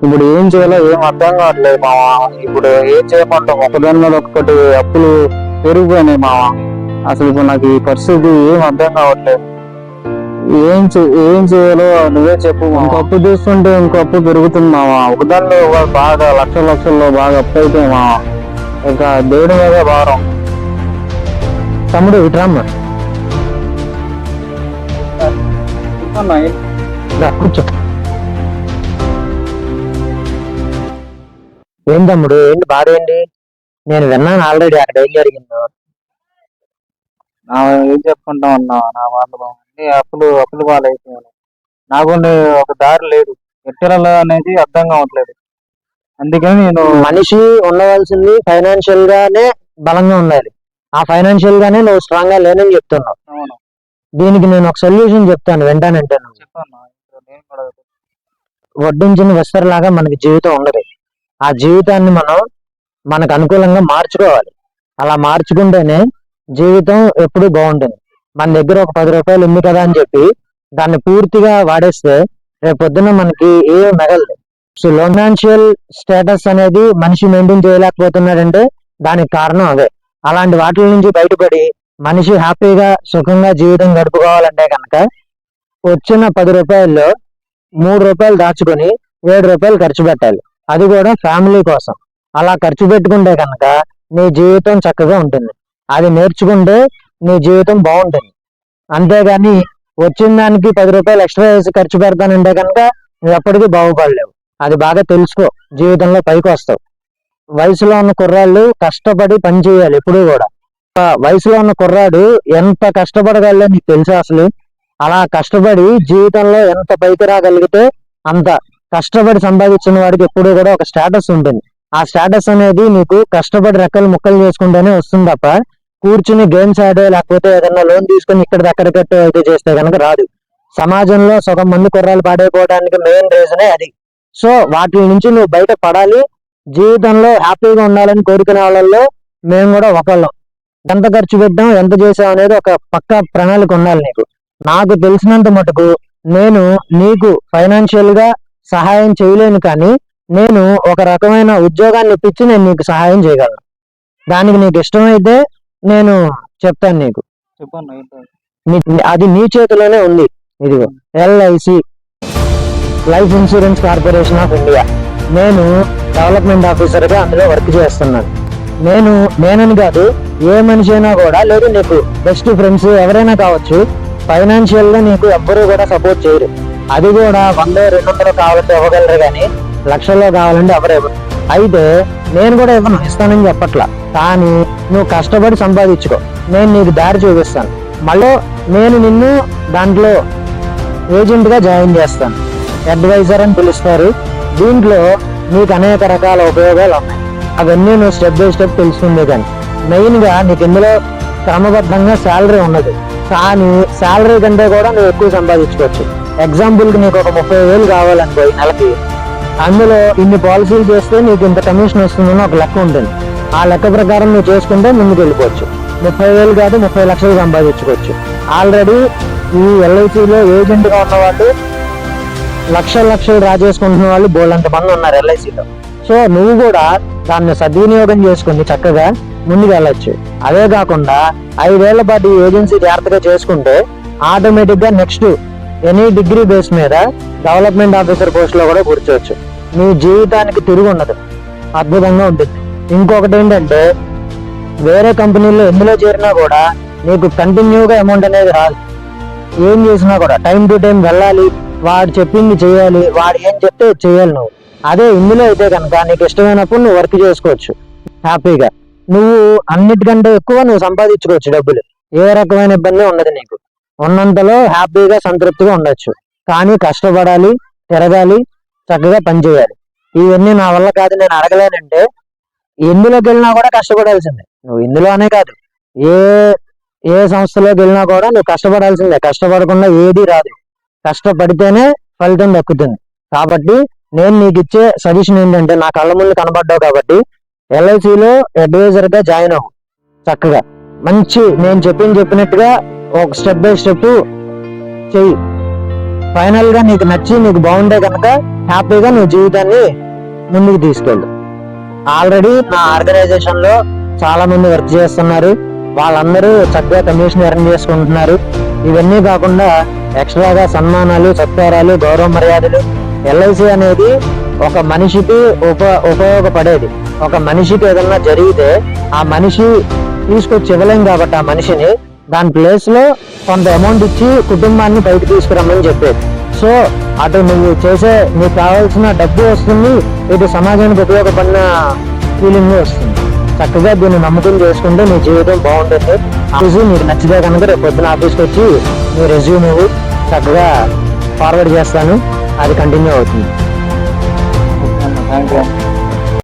ఇప్పుడు ఏం చేయాలో ఏం అర్థం కావట్లేదు మామ. ఇప్పుడు ఏం చేయమంటాం, ఒకదాని మీద ఒక్కటి అప్పులు పెరిగిపోయినాయి మామ. అసలు ఇప్పుడు నాకు ఈ పరిస్థితి ఏం అర్థం కావట్లేదు. ఏం చేయాలో నువ్వే చెప్పు. ఇంకో అప్పు చూస్తుంటే ఇంకో అప్పు పెరుగుతుంది మామ. ఒకదానిలో బాగా లక్షల్లో బాగా అప్పు అయిపోయి మామ. ఇంకా దేవుడి మీద భారం. తమ్ముడు ఇట్రమ్మ కూర్చో. ఏం తమ్ముడు, ఏంటి బాధ ఏంటి? నేను విన్నాను ఆల్రెడీ అక్కడ ఏం జరిగిందో. ఏం చెప్పుకుంటా ఉన్నా, నా వాళ్ళు అన్ని అప్పులు పాలైపోయాను. నాకు ఒక దారి లేదు, ఎట్టెల అనేది అర్థం కావట్లేదు. అందుకని నేను మనిషి ఉండవలసింది ఫైనాన్షియల్ గానే బలంగా ఉండాలి. ఆ ఫైనాన్షియల్ గానే నువ్వు స్ట్రాంగ్ గా లేనని చెప్తున్నావు. అవును, దీనికి నేను ఒక సొల్యూషన్ చెప్తాను, వెంటానంటే నువ్వు. చెప్పన్నా. నేను కూడా వడ్డించిన విస్తరలాగా మనకి జీవితం ఉండదు. ఆ జీవితాన్ని మనం మనకు అనుకూలంగా మార్చుకోవాలి. అలా మార్చుకుంటేనే జీవితం ఎప్పుడు బాగుంటుంది. మన దగ్గర ఒక 10 రూపాయలు ఉంది కదా అని చెప్పి దాన్ని పూర్తిగా వాడేస్తే రేపు పొద్దున మనకి ఏం మిగలదు. సో ఫైనాన్షియల్ స్టేటస్ అనేది మనిషి మెయింటైన్ చేయలేకపోతున్నాడంటే దానికి కారణం అదే. అలాంటి వాటి నుంచి బయటపడి మనిషి హ్యాపీగా సుఖంగా జీవితం గడుపుకోవాలంటే కనుక వచ్చిన 10 రూపాయల్లో 3 రూపాయలు దాచుకొని 7 రూపాయలు ఖర్చు పెట్టాలి. అది కూడా ఫ్యామిలీ కోసం. అలా ఖర్చు పెట్టుకుంటే కనుక నీ జీవితం చక్కగా ఉంటుంది. అది నేర్చుకుంటే నీ జీవితం బాగుంటుంది. అంతేగాని వచ్చిన దానికి 10 రూపాయలు ఎక్స్ట్రా వేసి ఖర్చు పెడతానంటే కనుక నువ్వు ఎప్పటికీ బాగుపడలేవు. అది బాగా తెలుసుకో, జీవితంలో పైకి వస్తావు. వయసులో ఉన్న కుర్రాళ్ళు కష్టపడి పని చేయాలి ఎప్పుడూ కూడా. వయసులో ఉన్న కుర్రాడు ఎంత కష్టపడగలదో నీకు తెలుసా అసలు? అలా కష్టపడి జీవితంలో ఎంత పైకి రాగలిగితే అంత కష్టపడి సంపాదించిన వాడికి ఎప్పుడూ కూడా ఒక స్టేటస్ ఉంటుంది. ఆ స్టేటస్ అనేది నీకు కష్టపడి రెక్కలు ముక్కలు చేసుకుంటేనే వస్తుంది తప్ప కూర్చుని గేమ్స్ ఆడే లేకపోతే ఏదైనా లోన్ తీసుకుని ఇక్కడ అక్కడ కట్టే అయితే చేస్తే కనుక రాదు. సమాజంలో సగం మంది కుర్రాలు పాడైపోవడానికి మెయిన్ రీజనే అది. సో వాటి నుంచి నువ్వు బయట పడాలి. జీవితంలో హ్యాపీగా ఉండాలని కోరుకునే వాళ్ళల్లో మేము కూడా ఒకళ్ళం. ఎంత ఖర్చు పెట్టాం, ఎంత చేసాం అనేది ఒక పక్క ప్రణాళిక ఉండాలి నీకు. నాకు తెలిసినంత మటుకు నేను నీకు ఫైనాన్షియల్ గా సహాయం చేయలేను, కానీ నేను ఒక రకమైన ఉద్యోగాన్ని ఇప్పించి నేను నీకు సహాయం చేయగలను. దానికి నీకు ఇష్టమైతే నేను చెప్తాను నీకు. చెప్పన్నా. అది నీ చేతిలోనే ఉంది. ఇదిగో LIC, life insurance corporation of India. నేను డెవలప్మెంట్ ఆఫీసర్ గా అందులో వర్క్ చేస్తున్నాను. నేనని కాదు, ఏ మనిషి అయినా కూడా, లేదు నీకు బెస్ట్ ఫ్రెండ్స్ ఎవరైనా కావచ్చు, ఫైనాన్షియల్ గా నీకు ఎవ్వరూ కూడా సపోర్ట్ చేయరు. అది కూడా 100, 200 కావాలంటే ఇవ్వగలరు, కానీ లక్షల్లో కావాలంటే ఎవరు ఇవ్వరు. అయితే నేను కూడా ఇస్తానని చెప్పట్లా, కానీ నువ్వు కష్టపడి సంపాదించుకో, నేను నీకు దారి చూపిస్తాను. మళ్ళీ నేను నిన్ను దాంట్లో ఏజెంట్ గా జాయిన్ చేస్తాను. అడ్వైజర్ అని పిలుస్తారు. దీంట్లో నీకు అనేక రకాల ఉపయోగాలు ఉన్నాయి. అవన్నీ నువ్వు స్టెప్ బై స్టెప్ తెలుసుకుందే. కానీ మెయిన్ గా నీకు ఇందులో క్రమబద్ధంగా శాలరీ ఉన్నది, కానీ శాలరీ కంటే కూడా నువ్వు ఎక్కువ సంపాదించుకోవచ్చు. ఎగ్జాంపుల్ కి నీకు ఒక 30,000 కావాలనుకో నెలకి, అందులో ఇన్ని పాలసీలు చేస్తే నీకు ఇంత కమిషన్ వస్తుందని ఒక లెక్క ఉంటుంది. ఆ లెక్క ప్రకారం నువ్వు చేసుకుంటే ముందుకు వెళ్ళిపోవచ్చు. 30,000 కాదు 30 లక్షలు సంపాదించుకోవచ్చు. ఆల్రెడీ ఈ LICలో ఏజెంట్ గా ఉన్న వాళ్ళు లక్షలు డ్రా చేసుకుంటున్న వాళ్ళు బోల్డంత మంది ఉన్నారు LICలో. సో నువ్వు కూడా దాన్ని సద్వినియోగం చేసుకుని చక్కగా ముందుకు వెళ్ళొచ్చు. అదే కాకుండా 5 ఏళ్ల పాటు ఈ ఏజెన్సీ జాగ్రత్తగా చేసుకుంటే ఆటోమేటిక్ గా నెక్స్ట్ ఎనీ డిగ్రీ బేస్ మీద డెవలప్మెంట్ ఆఫీసర్ పోస్ట్ లో కూడా కూర్చోవచ్చు. నీ జీవితానికి తిరిగి ఉండదు, అద్భుతంగా ఉంటుంది. ఇంకొకటి ఏంటంటే, వేరే కంపెనీల్లో ఎందులో చేరినా కూడా నీకు కంటిన్యూగా అమౌంట్ అనేది రాదు. ఏం చేసినా కూడా టైం టు టైం వెళ్ళాలి, వాడు చెప్పింది చేయాలి, వాడు ఏం చెప్తే చేయాలి నువ్వు. అదే ఇందులో అయితే కనుక నీకు ఇష్టమైనప్పుడు నువ్వు వర్క్ చేసుకోవచ్చు హ్యాపీగా. నువ్వు అన్నిటికంటే ఎక్కువ నువ్వు సంపాదించుకోవచ్చు డబ్బులు. ఏ రకమైన ఇబ్బంది ఉండదు నీకు. ఉన్నంతలో హ్యాపీగా సంతృప్తిగా ఉండొచ్చు. కానీ కష్టపడాలి, తిరగాలి, చక్కగా పనిచేయాలి. ఇవన్నీ నా వల్ల కాదు, నేను అడగలేనంటే ఎందులోకి వెళ్ళినా కూడా కష్టపడాల్సిందే. నువ్వు ఇందులోనే కాదు, ఏ సంస్థలోకి వెళ్ళినా కూడా నువ్వు కష్టపడాల్సిందే. కష్టపడకుండా ఏది రాదు. కష్టపడితేనే ఫలితం దక్కుతుంది. కాబట్టి నేను నీకు ఇచ్చే సజెషన్ ఏంటంటే, నా కళ్ళ ముందు కనబడ్డావు కాబట్టి LICలో అడ్వైజర్ గా జాయిన్ అవ్వు. చక్కగా మంచి నేను చెప్పినట్టుగా ఒక స్టెప్ బై స్టెప్ చెయ్యి. ఫైనల్ గా నీకు నచ్చి నీకు బాగుంటే కనుక హ్యాపీగా నువ్వు జీవితాన్ని ముందుకు తీసుకెళ్ళు. ఆల్రెడీ నా ఆర్గనైజేషన్ లో చాలా మంది వర్క్ చేస్తున్నారు, వాళ్ళందరూ చక్కగా కమిషన్ ఎర్న్ చేసుకుంటున్నారు. ఇవన్నీ కాకుండా ఎక్స్ట్రాగా సన్మానాలు, సత్కారాలు, గౌరవ మర్యాదలు. ఎల్ఐసి అనేది ఒక మనిషికి ఉపయోగపడేది. ఒక మనిషికి ఏదన్నా జరిగితే ఆ మనిషి తీసుకొచ్చి ఇవ్వలేం కాబట్టి ఆ మనిషిని దాని ప్లేస్ లో కొంత అమౌంట్ ఇచ్చి కుటుంబాన్ని బయట తీసుకురమ్మని చెప్పేది. సో అటు నువ్వు చేసే నీకు కావాల్సిన డబ్బు వస్తుంది, ఇటు సమాజానికి ఉపయోగపడిన ఫీలింగ్ వస్తుంది. చక్కగా దీన్ని నమ్మకం చేసుకుంటే నీ జీవితం బాగుంటుంది. ఆఫీసు నీకు నచ్చితే కనుక రేపు పొద్దున ఆఫీస్కి వచ్చి నీ రెజ్యూమ్ చక్కగా ఫార్వర్డ్ చేస్తాను, అది కంటిన్యూ అవుతుంది. Thank you.